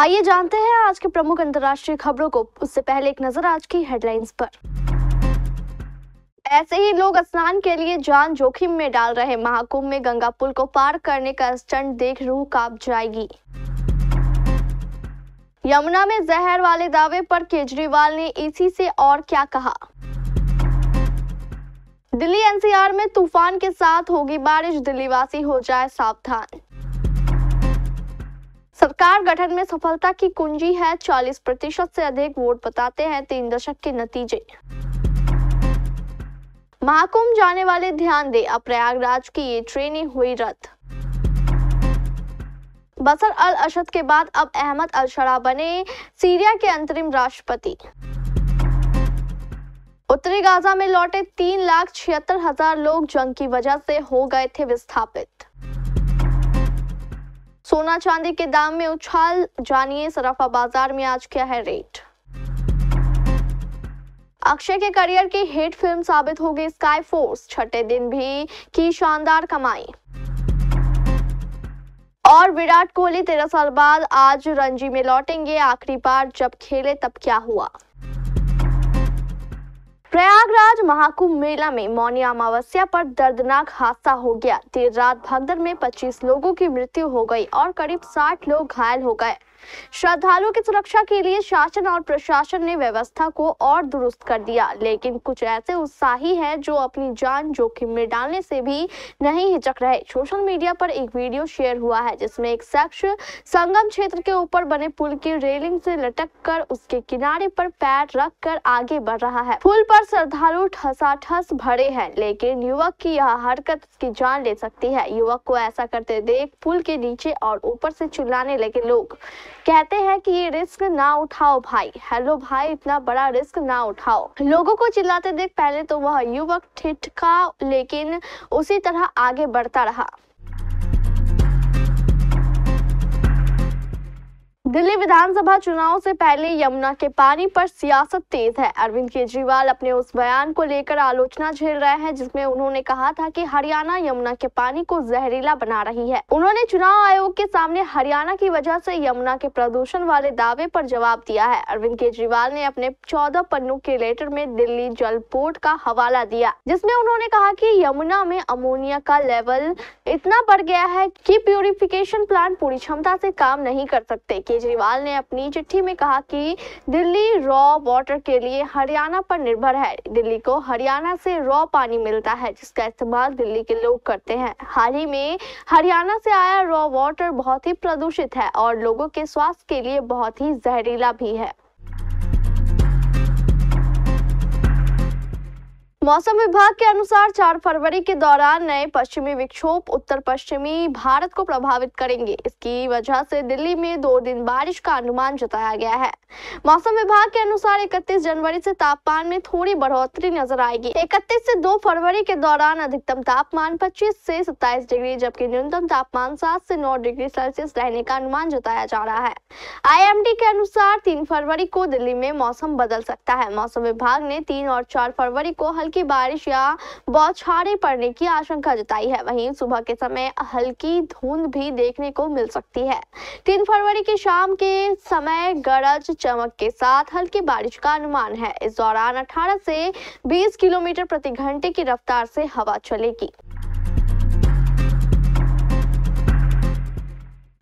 आइए जानते हैं आज के प्रमुख अंतर्राष्ट्रीय खबरों को। उससे पहले एक नजर आज की हेडलाइंस पर। ऐसे ही लोग स्नान के लिए जान जोखिम में डाल रहे। महाकुंभ में गंगा पुल को पार करने का स्टंट देख रूह कांप जाएगी। यमुना में जहर वाले दावे पर केजरीवाल ने ईसी से और क्या कहा। दिल्ली एनसीआर में तूफान के साथ होगी बारिश, दिल्लीवासी हो जाए सावधान। सरकार गठन में सफलता की कुंजी है 40% से अधिक वोट, बताते हैं 3 दशक के नतीजे। महाकुंभ जाने वाले ध्यान दे, अब प्रयागराज की ये ट्रेनें हुई रद्द। बशर अल असद के बाद अब अहमद अल शरा बने सीरिया के अंतरिम राष्ट्रपति। उत्तरी गाजा में लौटे 3,76,000 लोग जंग की वजह से हो गए थे विस्थापित। सोना चांदी के दाम में उछाल, जानिए सराफा बाजार में आज क्या है रेट। अक्षय के करियर की हिट फिल्म साबित हो गई स्काई फोर्स, छठे दिन भी की शानदार कमाई। और विराट कोहली 13 साल बाद आज रणजी में लौटेंगे, आखिरी बार जब खेले तब क्या हुआ। प्रयागराज महाकुंभ मेला में मौनी अमावस्या पर दर्दनाक हादसा हो गया। देर रात भगदड़ में 25 लोगों की मृत्यु हो गई और करीब 60 लोग घायल हो गए। श्रद्धालुओं की सुरक्षा के लिए शासन और प्रशासन ने व्यवस्था को और दुरुस्त कर दिया, लेकिन कुछ ऐसे उत्साही हैं जो अपनी जान जोखिम में डालने से भी नहीं हिचक रहे। सोशल मीडिया पर एक वीडियो शेयर हुआ है जिसमें एक शख्स संगम क्षेत्र के ऊपर बने पुल की रेलिंग से लटक कर उसके किनारे पर पैर रख कर आगे बढ़ रहा है। पुल पर श्रद्धालु ठसाठस भरे हैं, लेकिन युवक की यह हरकत उसकी जान ले सकती है। युवक को ऐसा करते देख पुल के नीचे और ऊपर से चिल्लाने लगे लोग। कहते हैं कि ये रिस्क ना उठाओ भाई, हेलो भाई, इतना बड़ा रिस्क ना उठाओ। लोगों को चिल्लाते देख पहले तो वह युवक ठिठका, लेकिन उसी तरह आगे बढ़ता रहा। दिल्ली विधानसभा चुनाव से पहले यमुना के पानी पर सियासत तेज है। अरविंद केजरीवाल अपने उस बयान को लेकर आलोचना झेल रहे हैं जिसमें उन्होंने कहा था कि हरियाणा यमुना के पानी को जहरीला बना रही है। उन्होंने चुनाव आयोग के सामने हरियाणा की वजह से यमुना के प्रदूषण वाले दावे पर जवाब दिया है। अरविंद केजरीवाल ने अपने 14 पन्नों के लेटर में दिल्ली जल बोर्ड का हवाला दिया, जिसमें उन्होंने कहा कि यमुना में अमोनिया का लेवल इतना बढ़ गया है कि प्यूरिफिकेशन प्लांट पूरी क्षमता से काम नहीं कर सकते। केजरीवाल ने अपनी चिट्ठी में कहा कि दिल्ली रॉ वाटर के लिए हरियाणा पर निर्भर है। दिल्ली को हरियाणा से रॉ पानी मिलता है जिसका इस्तेमाल दिल्ली के लोग करते हैं। हाल ही में हरियाणा से आया रॉ वाटर बहुत ही प्रदूषित है और लोगों के स्वास्थ्य के लिए बहुत ही जहरीला भी है। मौसम विभाग के अनुसार 4 फरवरी के दौरान नए पश्चिमी विक्षोभ उत्तर पश्चिमी भारत को प्रभावित करेंगे। इसकी वजह से दिल्ली में 2 दिन बारिश का अनुमान जताया गया है। मौसम विभाग के अनुसार 31 जनवरी से तापमान में थोड़ी बढ़ोतरी नजर आएगी। 31 से 2 फरवरी के दौरान अधिकतम तापमान 25 से 27 डिग्री जबकि न्यूनतम तापमान 7 से 9 डिग्री सेल्सियस रहने का अनुमान जताया जा रहा है। IMD के अनुसार 3 फरवरी को दिल्ली में मौसम बदल सकता है। मौसम विभाग ने 3 और 4 फरवरी को की बारिश या बौछारें पड़ने की आशंका जताई है। वहीं सुबह के समय हल्की धुंध भी देखने को मिल सकती है। 3 फरवरी की शाम के समय गरज चमक के साथ हल्की बारिश का अनुमान है। इस दौरान 18 से 20 किलोमीटर प्रति घंटे की रफ्तार से हवा चलेगी।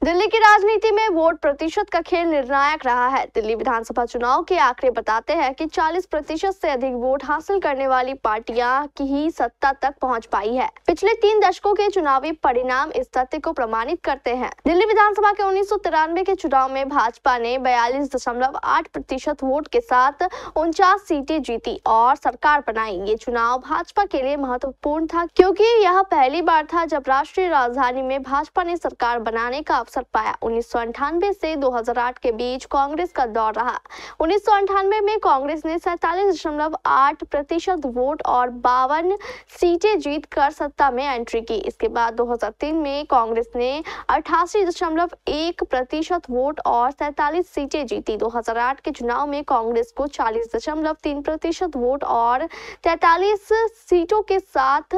दिल्ली की राजनीति में वोट प्रतिशत का खेल निर्णायक रहा है। दिल्ली विधानसभा चुनाव के आंकड़े बताते हैं कि 40% से अधिक वोट हासिल करने वाली पार्टियां की ही सत्ता तक पहुंच पाई है। पिछले 3 दशकों के चुनावी परिणाम इस तथ्य को प्रमाणित करते हैं। दिल्ली विधानसभा के 1993 के चुनाव में भाजपा ने 42.8% वोट के साथ 49 सीटें जीती और सरकार बनाई। ये चुनाव भाजपा के लिए महत्वपूर्ण था क्योंकि यह पहली बार था जब राष्ट्रीय राजधानी में भाजपा ने सरकार बनाने का अवसर पाया। 1998 से 2008 के बीच कांग्रेस का दौर रहा। 1998 में कांग्रेस ने 47.8% वोट और 52 सीटें जीतकर सत्ता में एंट्री की। इसके बाद 2003 में कांग्रेस ने 88.1% वोट और 47 सीटें जीती। 2008 के चुनाव में कांग्रेस को 40.3% वोट और 43 सीटों के साथ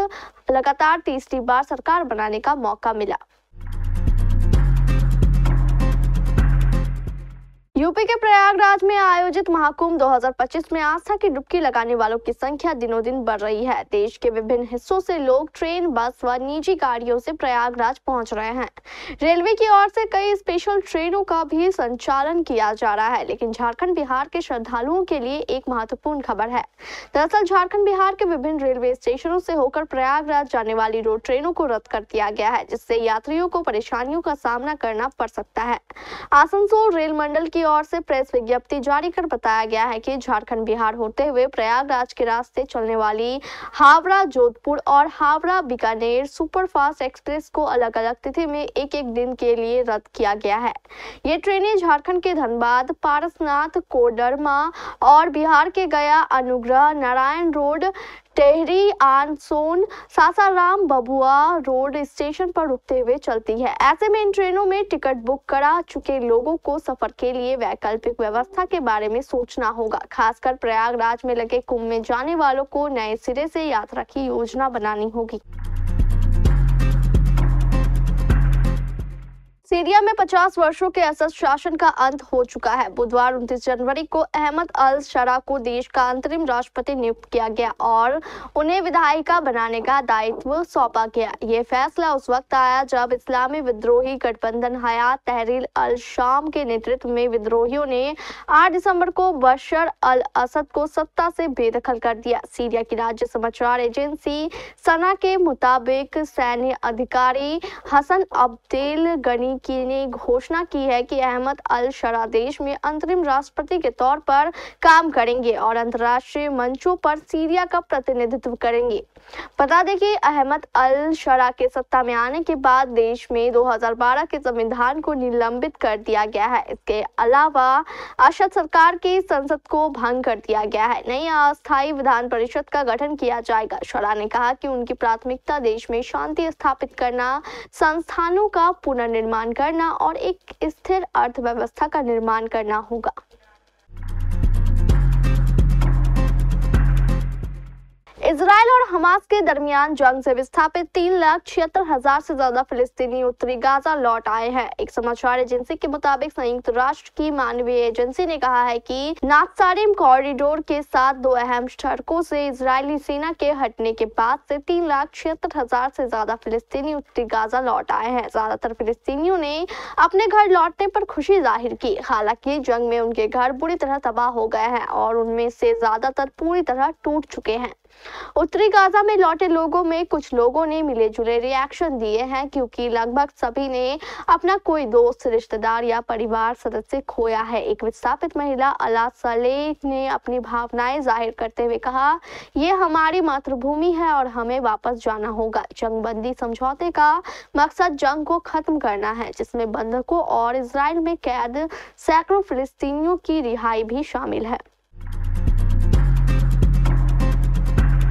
लगातार तीसरी बार सरकार बनाने का मौका मिला। यूपी के प्रयागराज में आयोजित महाकुंभ 2025 में आस्था की डुबकी लगाने वालों की संख्या दिनों दिन बढ़ रही है। देश के विभिन्न हिस्सों से लोग ट्रेन, बस व निजी गाड़ियों से प्रयागराज पहुंच रहे हैं। रेलवे की ओर से कई स्पेशल ट्रेनों का भी संचालन किया जा रहा है, लेकिन झारखंड बिहार के श्रद्धालुओं के लिए एक महत्वपूर्ण खबर है। दरअसल झारखंड बिहार के विभिन्न रेलवे स्टेशनों से होकर प्रयागराज जाने वाली रोड ट्रेनों को रद्द कर दिया गया है, जिससे यात्रियों को परेशानियों का सामना करना पड़ सकता है। आसनसोल रेल मंडल की ओर से प्रेस विज्ञप्ति जारी कर बताया गया है कि झारखंड बिहार होते हुए प्रयागराज के रास्ते चलने वाली हावड़ा जोधपुर और हावड़ा बीकानेर सुपरफास्ट एक्सप्रेस को अलग अलग तिथि में एक एक दिन के लिए रद्द किया गया है। ये ट्रेनें झारखंड के धनबाद, पारसनाथ, कोडरमा और बिहार के गया, अनुग्रह, नारायण रोड, टेहरी, आनसोन, सासाराम, बबुआ रोड स्टेशन पर रुकते हुए चलती है। ऐसे में इन ट्रेनों में टिकट बुक करा चुके लोगों को सफर के लिए वैकल्पिक व्यवस्था के बारे में सोचना होगा। खासकर प्रयागराज में लगे कुंभ में जाने वालों को नए सिरे से यात्रा की योजना बनानी होगी। सीरिया में 50 वर्षों के असद शासन का अंत हो चुका है। बुधवार 29 जनवरी को अहमद अल शरा को देश का अंतरिम राष्ट्रपति नियुक्त किया गया और उन्हें विधायिका बनाने का दायित्व सौंपा गया। ये फैसला उस वक्त आया जब इस्लामी विद्रोही गठबंधन हयात तहरीर अल शाम के नेतृत्व में विद्रोहियों ने 8 दिसंबर को बशर अल असद को सत्ता से बेदखल कर दिया। सीरिया की राज्य समाचार एजेंसी सना के मुताबिक सैन्य अधिकारी हसन अब्देल गनी ने घोषणा की है कि अहमद अल शरा देश में अंतरिम राष्ट्रपति के तौर पर काम करेंगे और अंतर्राष्ट्रीय मंचों पर सीरिया का प्रतिनिधित्व करेंगे। बता दें कि अहमद अल शरा के सत्ता में आने के बाद देश में 2012 के संविधान को निलंबित कर दिया गया है। इसके अलावा असद सरकार की संसद को भंग कर दिया गया है। नई अस्थायी विधान परिषद का गठन किया जाएगा। शरा ने कहा कि उनकी प्राथमिकता देश में शांति स्थापित करना, संस्थानों का पुनर्निर्माण करना और एक स्थिर अर्थव्यवस्था का निर्माण करना होगा। इजराइल और हमास के दरमियान जंग से विस्थापित 3,76,000 से ज्यादा फिलिस्तीनी उत्तरी गाजा लौट आए हैं। एक समाचार एजेंसी के मुताबिक संयुक्त राष्ट्र की मानवीय एजेंसी ने कहा है कि नात्सारिम कॉरिडोर के साथ 2 अहम सड़कों से इजरायली सेना के हटने के बाद से 3,76,000 से ज्यादा फिलिस्तीनी उत्तरी गाजा लौट आए हैं। ज्यादातर फिलिस्तीनियों ने अपने घर लौटने पर खुशी जाहिर की। हालांकि जंग में उनके घर बुरी तरह तबाह हो गए हैं और उनमें से ज्यादातर पूरी तरह टूट चुके हैं। उत्तरी गाजा में लौटे लोगों में कुछ लोगों ने मिले जुले रिएक्शन दिए हैं, क्योंकि लगभग सभी ने अपना कोई दोस्त, रिश्तेदार या परिवार सदस्य खोया है। एक विस्थापित महिला अला सलेह ने अपनी भावनाएं जाहिर करते हुए कहा, ये हमारी मातृभूमि है और हमें वापस जाना होगा। जंगबंदी समझौते का मकसद जंग को खत्म करना है, जिसमें बंधकों और इजराइल में कैद सैकड़ों फिलिस्तीनियों की रिहाई भी शामिल है।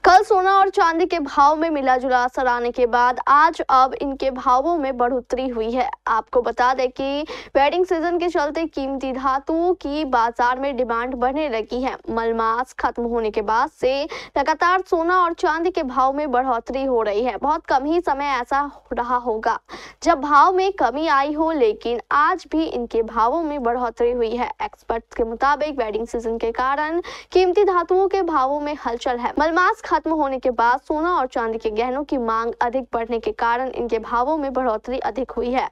कल सोना और चांदी के भाव में मिला जुला असर आने के बाद आज अब इनके भावों में बढ़ोतरी हुई है। आपको बता दें कि वेडिंग सीजन के चलते कीमती धातुओं की बाजार में डिमांड बढ़ने लगी है। मलमास खत्म होने के बाद से लगातार सोना और चांदी के भाव में बढ़ोतरी हो रही है। बहुत कम ही समय ऐसा रहा होगा जब भाव में कमी आई हो, लेकिन आज भी इनके भावों में बढ़ोतरी हुई है। एक्सपर्ट्स के मुताबिक वेडिंग सीजन के कारण कीमती धातुओं के भावों में हलचल है। मलमास खत्म होने के बाद सोना और चांदी के गहनों की मांग अधिक बढ़ने के कारण इनके भावों में बढ़ोतरी अधिक हुई है।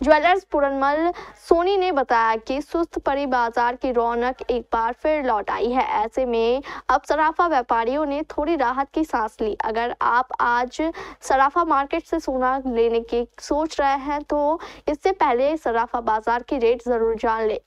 ज्वेलर्स पूरनमल सोनी ने बताया कि सुस्त पड़ी बाजार की रौनक एक बार फिर लौट आई है। ऐसे में अब सराफा व्यापारियों ने थोड़ी राहत की सांस ली। अगर आप आज सराफा मार्केट से सोना लेने की सोच रहे हैं तो इससे पहले सराफा बाजार की रेट जरूर जान ले।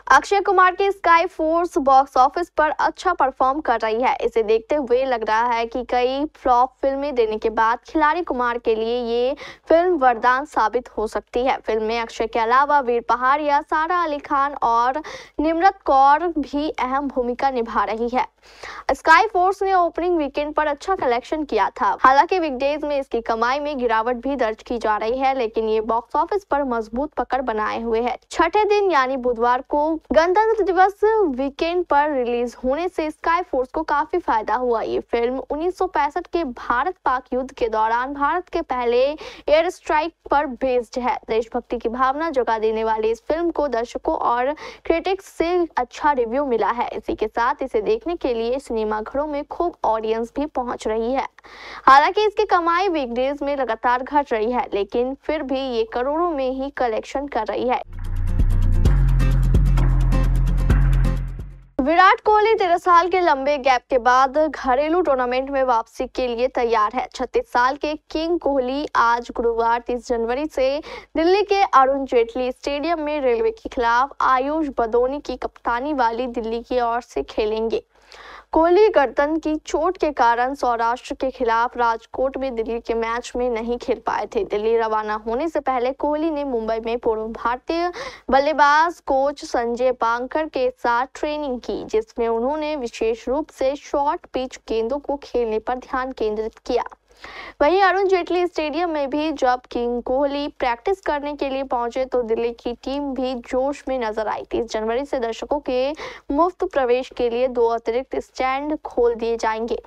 अक्षय कुमार की स्काई फोर्स बॉक्स ऑफिस पर अच्छा परफॉर्म कर रही है। इसे देखते हुए लग रहा है कि कई फ्लॉप फिल्में देने के बाद खिलाड़ी कुमार के लिए ये फिल्म वरदान साबित हो सकती है। फिल्म में अक्षय के अलावा वीर पहाड़िया, सारा अली खान और निम्रत कौर भी अहम भूमिका निभा रही है। स्काई फोर्स ने ओपनिंग वीकेंड पर अच्छा कलेक्शन किया था। हालांकि वीकडेज में इसकी कमाई में गिरावट भी दर्ज की जा रही है, लेकिन ये बॉक्स ऑफिस पर मजबूत पकड़ बनाए हुए है। छठे दिन यानी बुधवार को गणतंत्र दिवस वीकेंड पर रिलीज होने से स्काई फोर्स को काफी फायदा हुआ। ये फिल्म 1965 के भारत पाक युद्ध के दौरान भारत के पहले एयर स्ट्राइक पर बेस्ड है। देशभक्ति की भावना जगा देने वाली इस फिल्म को दर्शकों और क्रिटिक्स से अच्छा रिव्यू मिला है। इसी के साथ इसे देखने के लिए सिनेमाघरों में खूब ऑडियंस भी पहुंच रही है। हालांकि इसकी कमाई वीकडेज में लगातार घट रही है, लेकिन फिर भी ये करोड़ों में ही कलेक्शन कर रही है। विराट कोहली 13 साल के लंबे गैप के बाद घरेलू टूर्नामेंट में वापसी के लिए तैयार है। 36 साल के किंग कोहली आज गुरुवार 30 जनवरी से दिल्ली के अरुण जेटली स्टेडियम में रेलवे के खिलाफ आयुष बदोनी की कप्तानी वाली दिल्ली की ओर से खेलेंगे। कोहली गर्दन की चोट के कारण सौराष्ट्र के खिलाफ राजकोट में दिल्ली के मैच में नहीं खेल पाए थे। दिल्ली रवाना होने से पहले कोहली ने मुंबई में पूर्व भारतीय बल्लेबाज कोच संजय बांकर के साथ ट्रेनिंग की, जिसमें उन्होंने विशेष रूप से शॉर्ट पिच गेंदों को खेलने पर ध्यान केंद्रित किया। वहीं अरुण जेटली स्टेडियम में भी जब किंग कोहली प्रैक्टिस करने के लिए पहुंचे तो दिल्ली की टीम भी जोश में नजर आई। 30 जनवरी से दर्शकों के मुफ्त प्रवेश के लिए 2 अतिरिक्त स्टैंड खोल दिए जाएंगे।